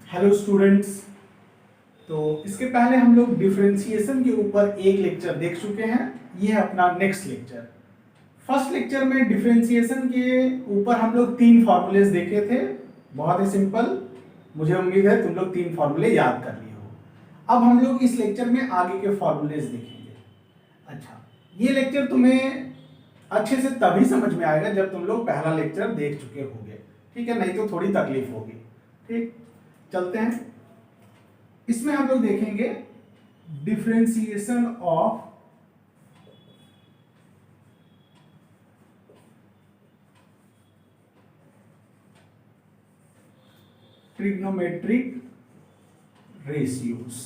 Hello students. तो इसके पहले हम लोग डिफरेंशिएशन के ऊपर एक लेक्चर देख चुके हैं। ये है अपना नेक्स्ट लेक्चर। फर्स्ट लेक्चर में डिफरेंशिएशन के ऊपर हम लोग 3 फॉर्मूलेज देखे थे, बहुत ही सिंपल। मुझे उम्मीद है तुम लोग 3 फॉर्मूले याद कर लिए हो। अब हम लोग इस लेक्चर में आगे के फॉर्मूलेज देखेंगे। अच्छा, ये लेक्चर तुम्हें अच्छे से तभी समझ में आएगा जब तुम लोग पहला लेक्चर देख चुके होगे, ठीक है? नहीं तो थोड़ी तकलीफ होगी। ठीक, चलते हैं। इसमें हम लोग देखेंगे differentiation of trigonometric ratios.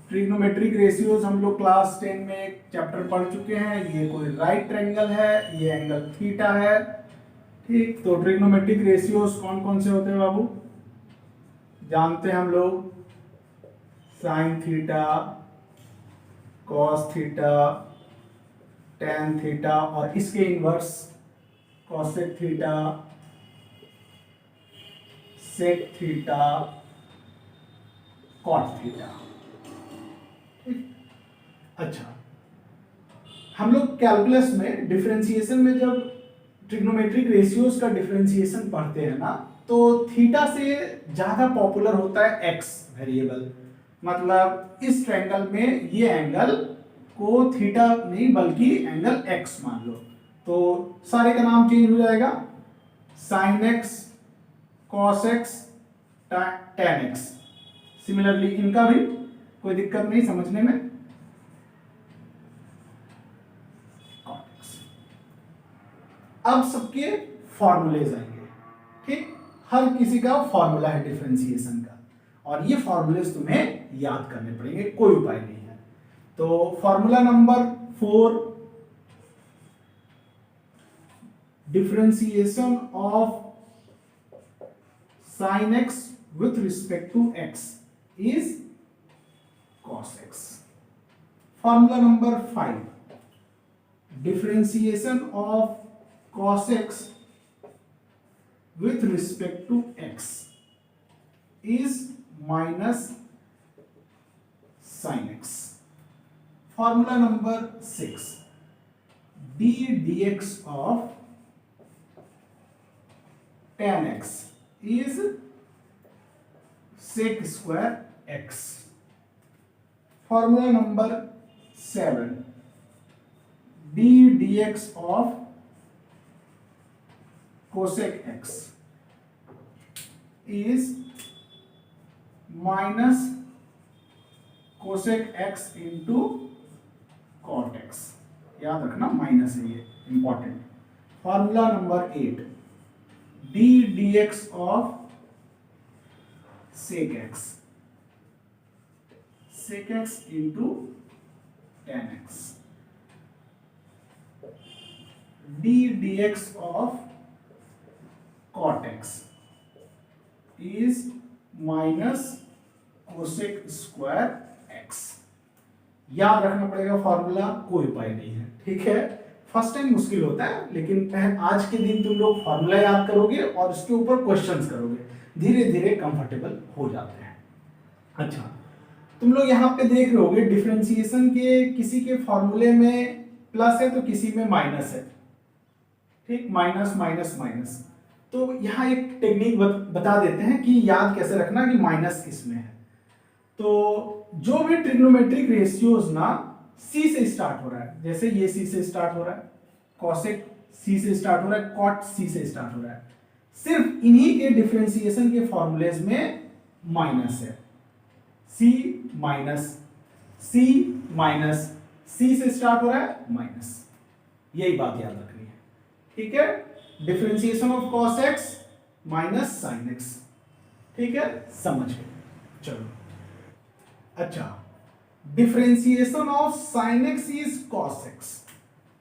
Trigonometric ratios हम लोग क्लास 10 में एक चैप्टर पढ़ चुके हैं। ये कोई राइट ट्रायंगल है, ये एंगल थीटा है। ठीक, तो ट्रिग्नोमेट्रिक रेशियोज कौन कौन से होते हैं बाबू? जानते हैं हम लोग, sine theta, cos theta, tan theta और इसके inverse cosec theta, sec theta, cot theta. अच्छा, हम लोग कैलकुलस में डिफरेंशिएशन में जब ट्रिग्नोमेट्रिक रेशियोज का डिफरेंशिएशन पढ़ते हैं ना, तो थीटा से ज्यादा पॉपुलर होता है एक्स वेरिएबल। मतलब इस ट्रायंगल में ये एंगल को थीटा नहीं बल्कि एंगल एक्स मान लो, तो सारे का नाम चेंज हो जाएगा, sine x, cos x, ten x. Similarly इनका भी कोई दिक्कत नहीं समझने में। अब सबके फॉर्मूलेज आएंगे। ठीक, हर किसी का फॉर्मूला है डिफरेंशिएशन का, और ये फॉर्मूलेज तुम्हें याद करने पड़ेंगे, कोई उपाय नहीं है। तो formula number 4, differentiation of sin x with respect to x is cos x. Formula number 5, differentiation of cos x with respect to x is minus sin x. Formula number 6, d dx of tan x is sec square x. Formula number 7, d dx of cosec x is minus cosec x into cot x। याद रखना minus है, ये important. Formula number 8, d dx of sec x, sec x into tan x, d dx of cot x is minus cosec square x। याद रखना पड़ेगा formula, कोई उपाय नहीं है। ठीक है, फर्स्ट टाइम मुश्किल होता है, लेकिन आज के दिन तुम लोग फॉर्मूला याद करोगे और उसके ऊपर क्वेश्चंस करोगे, धीरे धीरे कंफर्टेबल हो जाते हैं। अच्छा, तुम लोग यहाँ पे देख रहे होगे डिफरेंशिएशन के किसी के फॉर्मूले में प्लस है तो किसी में माइनस है। ठीक, माइनस माइनस माइनस। तो यहाँ एक टेक्निक बता देते हैं कि याद कैसे रखना कि माइनस किस में है। तो जो भी ट्रिग्नोमेट्रिक रेशियोज ना C से स्टार्ट हो रहा है, जैसे ये C से स्टार्ट हो रहा है, कॉसेक C से स्टार्ट हो रहा है, कॉट C से स्टार्ट हो रहा है, सिर्फ इन्हीं के डिफरेंशिएशन के फॉर्मूलेज में माइनस है। C minus, C minus, C से स्टार्ट हो रहा है माइनस, यही बात याद रखनी है। ठीक है, differentiation of cos x minus sine x. ठीक है, समझ गए? चलो, अच्छा, differentiation of sine x is cos x,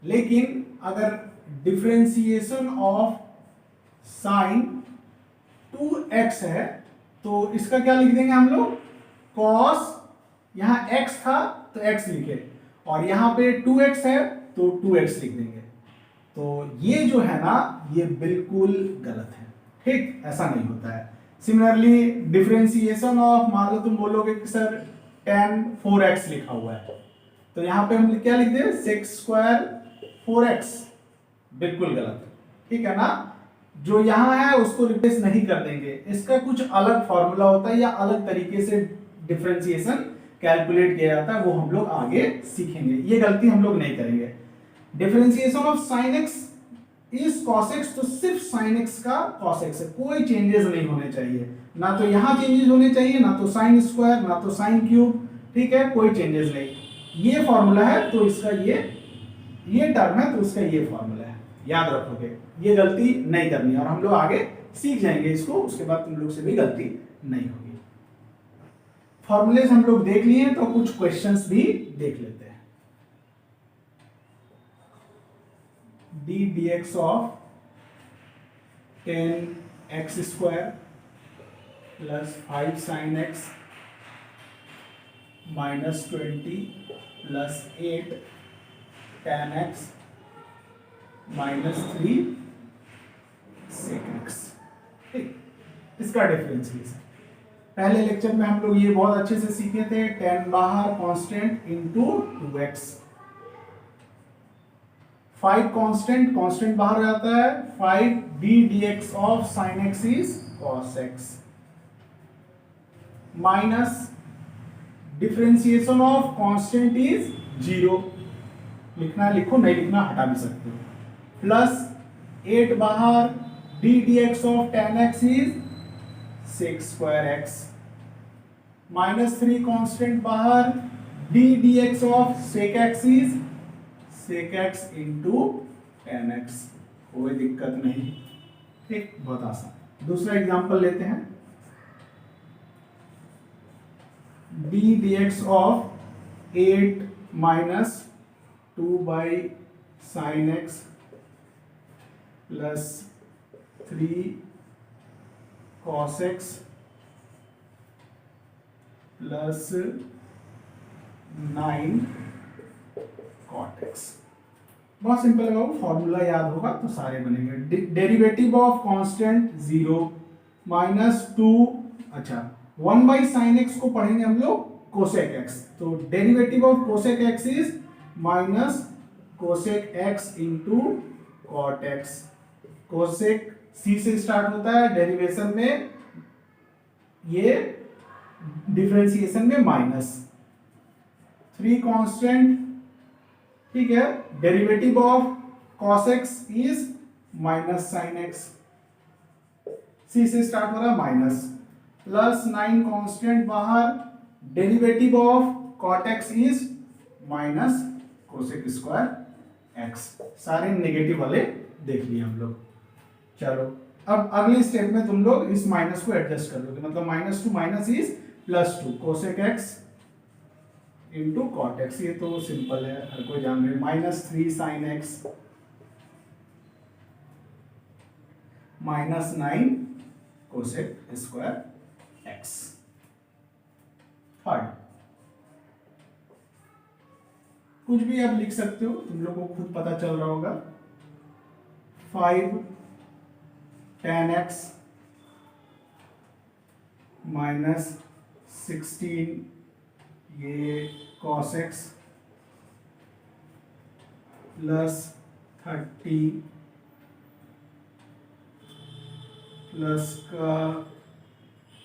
लेकिन अगर डिफरेंशिएशन ऑफ साइन 2x है तो इसका क्या लिख देंगे हम लोग? कॉस, यहां x था तो x लिखे, और यहां पे 2x है तो 2x लिख देंगे। तो ये जो है ना, ये बिल्कुल गलत है। ठीक, ऐसा नहीं होता है। सिमिलरली डिफरेंशिएशन ऑफ, मान लो तुम बोलोगे कि सर tan 4x लिखा हुआ है, तो यहाँ पे हम क्या लिख दे, sec स्क्वायर 4x, बिल्कुल गलत, ठीक है ना। जो यहाँ है उसको रिप्लेस नहीं कर देंगे, इसका कुछ अलग फॉर्मूला होता है या अलग तरीके से डिफरेंशिएशन कैलकुलेट किया जाता है, वो हम लोग आगे सीखेंगे, ये गलती हम लोग नहीं करेंगे। Differentiation of sin x is cos x, तो सिर्फ sin x का cos x है, कोई चेंजेस नहीं होने चाहिए, ना तो यहाँ चेंजेस होने चाहिए, ना तो sin स्क्वायर, ना तो sin क्यूब, ठीक है, कोई चेंजेस नहीं। ये फॉर्मूला है तो इसका ये टर्म है तो इसका ये फॉर्मूला है, याद रखोगे, ये गलती नहीं करनी, और हम लोग आगे सीख जाएंगे इसको, उसके बाद तुम लोग से भी गलती नहीं होगी। फॉर्मूलेस हम लोग देख लिए, तो कुछ क्वेश्चंस भी देख लेते हैं। d dx of 10x square plus 5 sin x minus 20 plus 8 tan x minus 3 sec x, ठीक, इसका डिफरेंशिएशन पहले लेक्चर में हम लोग ये बहुत अच्छे से सीखे थे, tan बाहर कांस्टेंट इनटू 2x, 5 कांस्टेंट बाहर जाता है, 5 d dx of sin x is cos x minus differentiation of constant is 0, लिखना है लिखो, नहीं लिखना हटा भी सकते हो, प्लस 8 बाहर d dx of tan x is sec square x minus 3 constant बाहर d dx of sec x is sec x into tan x, कोई दिक्कत नहीं, ठीक, बहुत आसान। दूसरा एग्जांपल लेते हैं, d dx of 8 minus 2 by sin x plus 3 cos x plus 9 cot x। बहुत सिंपल है, फॉर्मूला याद होगा तो सारे बनेंगे। डेरिवेटिव ऑफ कांस्टेंट 0 माइनस 2, अच्छा 1 बाई साइन एक्स को पढ़ेंगे हम लोग कोसेक एक्स, तो derivative of cosec x is minus cosec x into cot x. Cosec C से स्टार्ट होता है, डेरिवेशन में ये, डिफरेंशिएशन में माइनस 3 कांस्टेंट, ठीक है, derivative of cos x is minus sine x, C से स्टार्ट हो रहा है माइनस, प्लस 9 कांस्टेंट बाहर, derivative of cot x is minus cosec square x, सारे नेगेटिव वाले देख लिए हम लोग। चलो अब अगले स्टेप में तुम लोग इस माइनस को एडजस्ट कर लोगे, मतलब minus two minus is plus 2 cosec x into cot x, ये तो सिंपल है, हर कोई जान रहे, minus 3 sine x minus 9 cosec square x. Third, कुछ भी आप लिख सकते हो, तुम लोगों को खुद पता चल रहा होगा, 5 tan x माइनस 16 ये cos x प्लस 30 प्लस का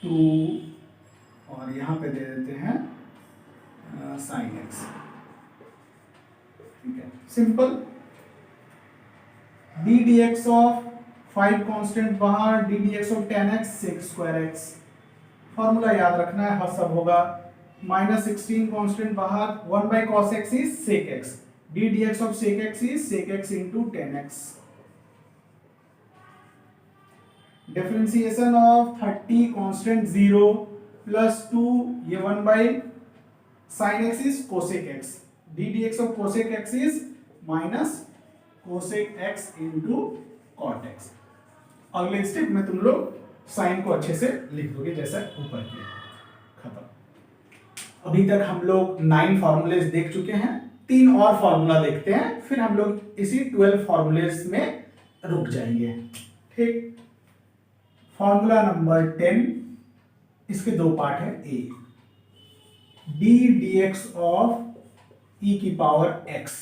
2 और यहाँ पे दे देते हैं sin x, ठीक है, simple. d dx of 5 constant बाहर, d dx of tan x sec square x, formula याद रखना है, हर सब होगा, माइनस 16 कांस्टेंट बाहर, 1 by cos x is sec x, d dx of sec x is sec x into tan x, differentiation of 30 constant 0 plus 2 ये 1 by sin x is cosec x, d dx of cosec x is minus cosec x into cot x। अगले step में तुम लोग sign को अच्छे से लिख दोगे जैसा ऊपर किया, खत्म। अभी तक हम लोग 9 फॉर्मूलेज देख चुके हैं, 3 और फॉर्मूला देखते हैं, फिर हम लोग इसी 12 फॉर्मूलेज में रुक जाएंगे, ठीक। फॉर्मूला नंबर 10, इसके दो पार्ट है। A d d x of e की पावर एक्स,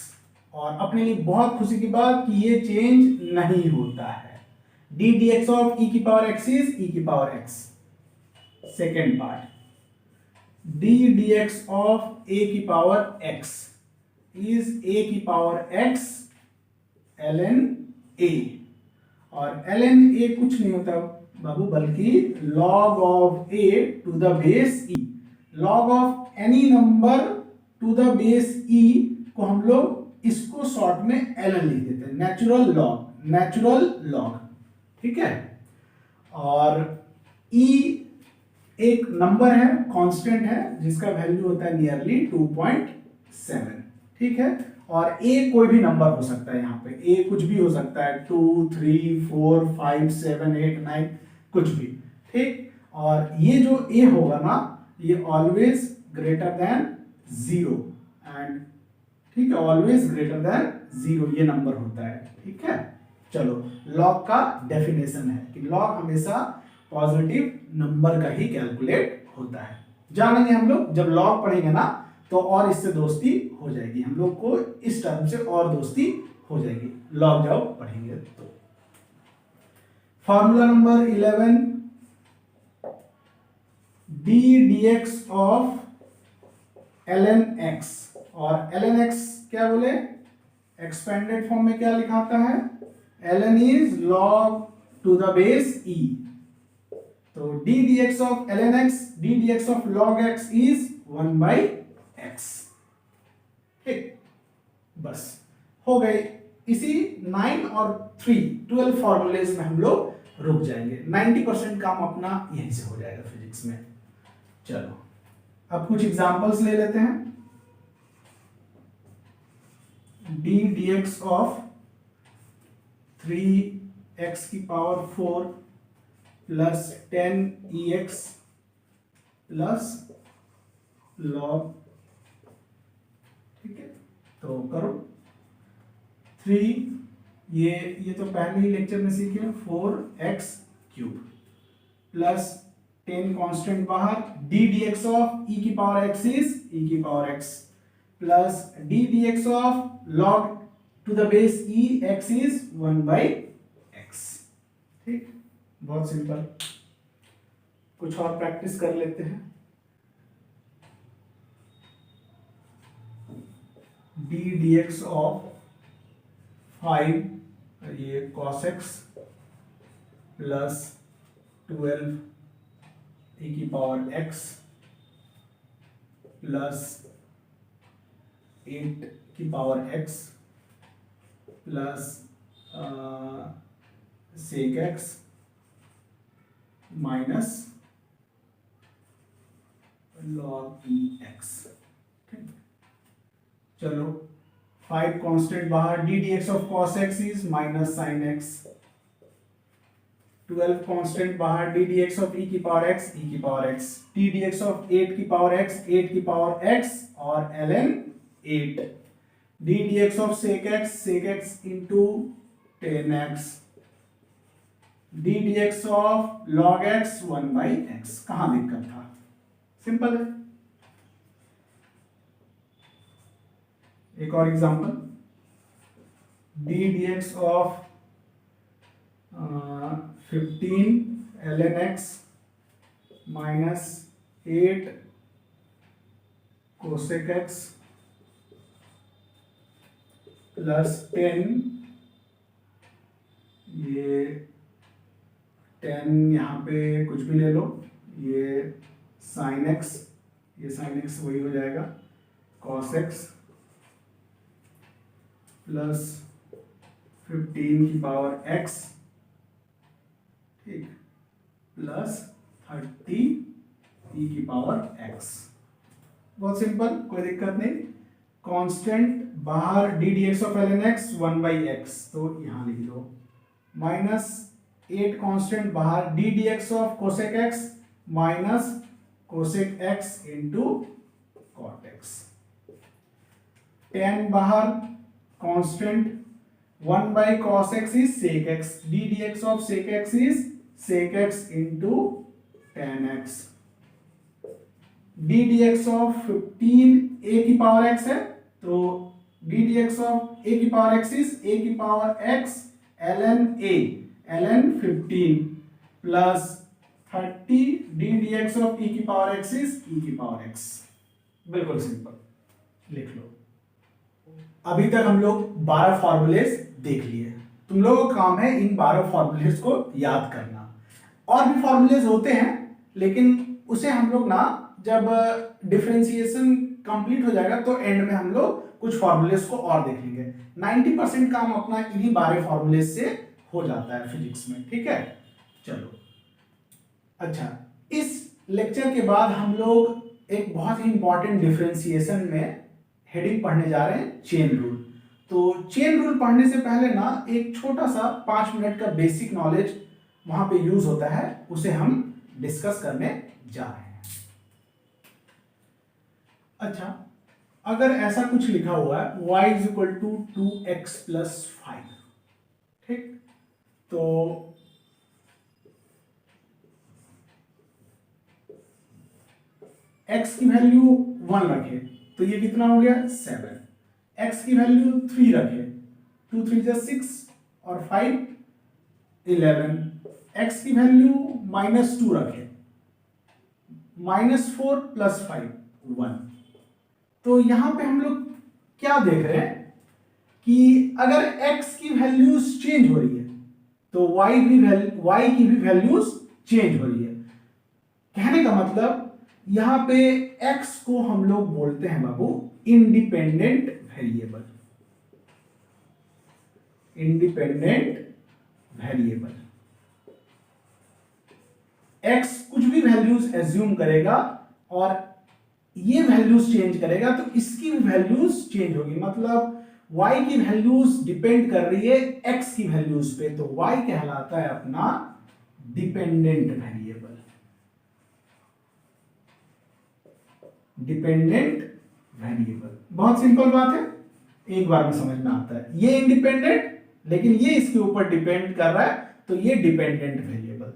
और अपने लिए बहुत खुशी की बात कि ये चेंज नहीं होता है। D d x of e की पावर एक्स इज ई की power x. Second part, d d x of a की पावर एक्स इज ए की पावर एक्स ln a, और ln a कुछ नहीं होता बाबू बल्कि log of a to the base e। log of any number to the base e को हम लोग इसको शॉर्ट में ln लिख देते हैं, नेचुरल लॉग, नेचुरल लॉग, ठीक है। और e एक नंबर है, कांस्टेंट है, जिसका वैल्यू होता है नियरली 2.7, ठीक है। और a कोई भी नंबर हो सकता है, यहाँ पे a कुछ भी हो सकता है, 2 3 4 5 7 8 9 कुछ भी, ठीक। और ये जो a होगा ना, ये ऑलवेज ग्रेटर देन 0, एंड ठीक है, ऑलवेज ग्रेटर देन 0 ये नंबर होता है, ठीक है। चलो, लॉग का डेफिनेशन है कि लॉग हमेशा पॉजिटिव नंबर का ही कैलकुलेट होता है। जानेंगे हम लोग जब लॉग पढ़ेंगे ना, तो और इससे दोस्ती हो जाएगी, हम लोग को इस टर्म से और दोस्ती हो जाएगी लॉग जब पढ़ेंगे तो। Formula number 11, D d x of ln x, और ln x क्या बोले, एक्सपेंडेड फॉर्म में क्या लिखा आता है, ln is log to the base e, तो d d x of ln x, d d x of log x is 1/x, ठीक। बस हो गए। इसी 9 और 3 12 फॉर्मूलेज में हम लोग रुक जाएंगे, 90% काम अपना यहीं से हो जाएगा फिजिक्स में। चलो अब कुछ एग्जांपल्स ले लेते हैं। D d x of 3x की power 4 plus 10ex plus log, ठीक है। तो करो 3, ये तो पहले ही लेक्चर में सीखे, 4x³ प्लस 10 कांस्टेंट बाहर, d d x of e की पावर x इज ई की power x plus d d x of log to the base e x is 1/x, ठीक। बहुत सिंपल। कुछ और प्रैक्टिस कर लेते हैं। डी डी एक्स ऑफ 5 ये cos x प्लस 12 e की पावर x प्लस 8 की power x plus sec x minus log e x, ठीक। चलो 5 कांस्टेंट बाहर, d d x of cos x is minus sin x, 12 constant बाहर, d d x of e की power x e की power x, d d x of 8 की power x 8 की power x और ln 8, d d x of sec x into 10x, D d x of log x 1/x। कहां दिक्कत था, simple है। एक और example, D d x of 15 ln x minus 8 cosec x plus 10, ये 10 यहाँ पे कुछ भी ले लो, ये sin x, ये sin x वही हो जाएगा cos x प्लस 15 की पावर x, ठीक, प्लस 30 e की पावर x। बहुत सिंपल, कोई दिक्कत नहीं। कांस्टेंट बाहर, d d x of ln x 1/x, तो यहां लिख दो, माइनस 8 कांस्टेंट बाहर, d d x of cosec x minus cosec x into cot x, 10 बाहर, constant 1/cos x is sec x, d d x of sec x is sec x into tan x। D d x of 15 ए की power x है, तो d d x of a की power x is a की power x ln a ln 15 plus 30 D d x of e की power x is e की power x। बिल्कुल simple, लिख लो। अभी तक हम लोग 12 फॉर्मूलेस देख लिए। तुम लोगों का काम है इन 12 फॉर्मूलेस को याद करना। और भी फॉर्मूलेस होते हैं, लेकिन उसे हम लोग ना जब डिफरेंशिएशन कंप्लीट हो जाएगा तो एंड में हम लोग कुछ फॉर्मूलेस को और देखेंगे। 90% काम अपना इन्हीं 12 फॉर्मूलेस से हो जाता है फिजिक्स में, ठीक है। चलो अच्छा, इस लेक्चर के बाद हम लोग एक बहुत ही इंपॉर्टेंट डिफरेंशिएशन में हेडिंग पढ़ने जा रहे हैं, चेन रूल। तो चेन रूल पढ़ने से पहले ना एक छोटा सा 5 मिनट का बेसिक नॉलेज वहां पे यूज होता है, उसे हम डिस्कस करने जा रहे हैं। अच्छा, अगर ऐसा कुछ लिखा हुआ है y is equal to 2x plus 5, ठीक, तो x की वैल्यू 1 रखे तो ये कितना हो गया 7। x की वैल्यू 3 रखे, 2 3 जा 6 और 5 11। x की वैल्यू -2 रखे, -4 प्लस 5 1। तो यहां पे हम लोग क्या देख रहे हैं कि अगर x की वैल्यूज चेंज हो रही है तो y की भी वैल्यूज चेंज हो रही है। कहने का मतलब यहां पे x को हम लोग बोलते हैं बाबू independent variable. Independent variable, x कुछ भी वैल्यूज एज्यूम करेगा और ये वैल्यूज चेंज करेगा तो इसकी भी वैल्यूज चेंज होगी। मतलब y की वैल्यूज डिपेंड कर रही है x की वैल्यूज पे, तो y कहलाता है अपना डिपेंडेंट वेरिएबल। डिपेंडेंट वेरिएबल बहुत सिंपल बात है, एक बार में समझ में आता है। ये इंडिपेंडेंट, लेकिन ये इसके ऊपर डिपेंड कर रहा है, तो ये डिपेंडेंट वेरिएबल।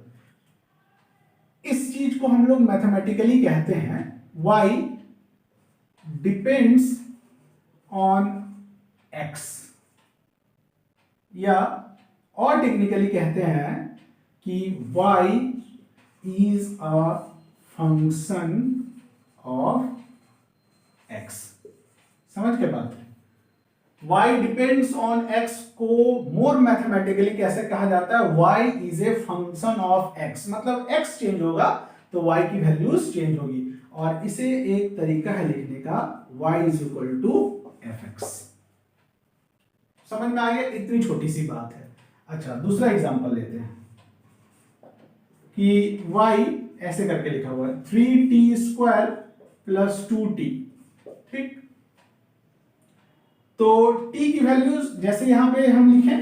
इस चीज को हम लोग मैथमेटिकली कहते हैं y डिपेंड्स ऑन x, या और टेक्निकली कहते हैं कि y is a function of x। समझ के बात है? y डिपेंड्स ऑन x को मोर मैथमेटिकली कैसे कहा जाता है, y is a function of x। मतलब x चेंज होगा तो y की वैल्यूज चेंज होगी, और इसे एक तरीका है लिखने का y is equal to fx। समझ में आ गया? इतनी छोटी सी बात है। अच्छा, दूसरा एग्जांपल लेते हैं कि y ऐसे करके लिखा हुआ है 3t² प्लस 2t, ठीक। तो t की वैल्यूज जैसे यहां पे हम लिखें,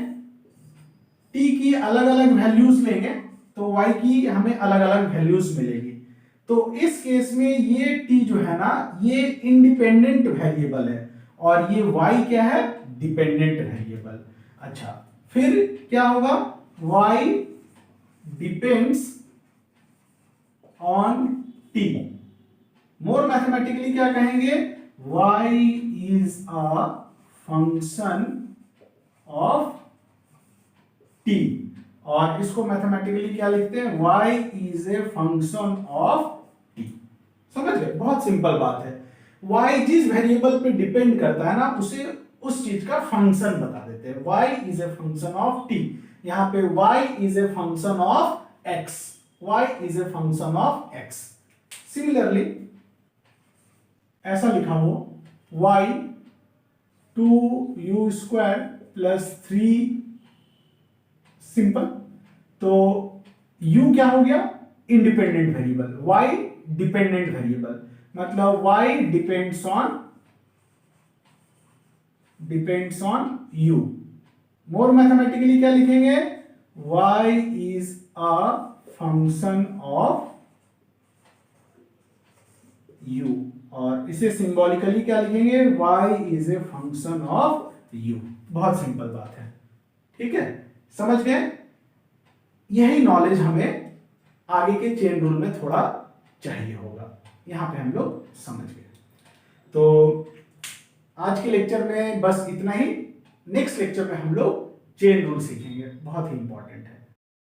t की अलग अलग वैल्यूज लेंगे तो y की हमें अलग अलग वैल्यूज मिलेगी। तो इस केस में ये t जो है ना, ये इंडिपेंडेंट वेरिएबल है और ये y क्या है, डिपेंडेंट वेरिएबल। अच्छा, फिर क्या होगा, y depends on t। More mathematically क्या कहेंगे, y is a function of t, और इसको मैथमेटिकली क्या लिखते हैं, y is a function of t। समझ गए? बहुत सिंपल बात है। y जिस वेरिएबल पे डिपेंड करता है ना, उसे उस चीज का फंक्शन बता देते हैं। y is a function of t। यहां पे y is a function of x, y is a function of x। Similarly ऐसा लिखा हो y 2u² प्लस 3, सिंपल। तो u क्या हो गया, independent variable, y dependent variable, मतलब y depends on u। More mathematically क्या लिखेंगे, y is a function of u, और इसे सिंबॉलिकली क्या लिखेंगे, y is a function of u। बहुत सिंपल बात है, ठीक है, समझ गए? यही नॉलेज हमें आगे के चेन रूल में थोड़ा चाहिए होगा। यहां पे हम लोग समझ गए। तो आज के लेक्चर में बस इतना ही। नेक्स्ट लेक्चर में हम लोग चेन रूल सीखेंगे, बहुत ही इंपॉर्टेंट है।